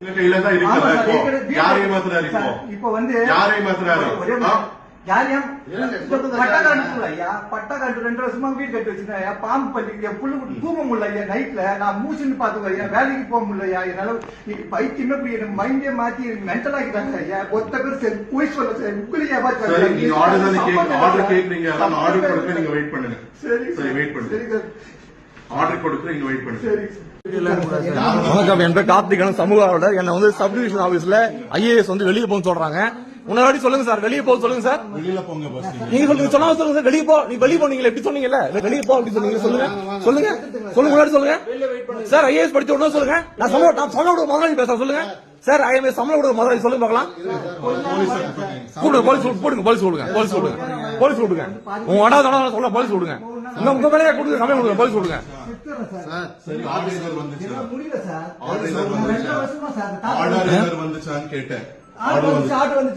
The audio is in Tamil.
கையில தான் இருக்கு. யாரையும் மாத்துறாரு இப்போ வந்து யாரையும் மாத்துறாரு பட்டா கட்டு 2 வருஷமா வீடு கட்டி வச்சிருந்தா பாம்பு பள்ளி புல்லு தூங்க முடியல நைட்ல நான் மூச்சுன்னு பாத்துக்கோ வேலைக்கு போக முடியலையா என்னால பைத்தியமே போய் எனக்கு மைண்டே மாத்தி மென்டல் ஆகிட்டாங்க ஐயா ஒத்த பேர் சரி போய் சொல்ல சார் உங்களுக்கே ஆர்டர் கேக்குறீங்க ஆர்டர் கொடுக்க நீங்க வெயிட் பண்ணுங்க. சரி வெயிட் பண்ணுங்க. ஆர்டர் கொடுக்க நீங்க வெயிட் பண்ணுங்க. சரி வணக்கம். என் பேர் கார்த்திகன். சமூக ஆர்வலர். என்ன வந்து சப் டிவிஷன் ஆபீஸ்ல IAS வந்து வெளியே போக சொல்றாங்க. முன்னாடி சொல்லுங்க சார், வெளியே போக சொல்லுங்க சார். வெளியில போங்க பஸ். நீங்க சொல்லுங்க சொல்லுங்க சார். வெளியே போ, நீ வெளியே போனீங்களே எப்படி சொன்னீங்கல்ல, வெளியே போ அப்படி சொன்னீங்க. சொல்லுங்க சொல்லுங்க சொல்லுங்க முன்னாடி சொல்லுங்க சார். IAS படிச்ச உடனே சொல்லுங்க. நான் சம்பளம் முதலாளி பேசுறேன். சொல்லுங்க சார். IAS சம்பளம் கொடுக்க முதலாளி சொல்லுங்க பார்க்கலாம். கூப்பிடுங்க போலீஸ் போடுங்க. போலீஸ் கொடுங்க. போலீஸ் கொடுங்க. போலீஸ் கொடுங்க. உங்க வடாத சொல்ல போலீஸ் கொடுங்க. உங்க வேலையை கொடுங்க. கம்மி கொடுங்க. போலீஸ் கொடுங்க. ஆர்டர் வந்துச்சான்னு கேட்டேன். ஆர்டர் வந்து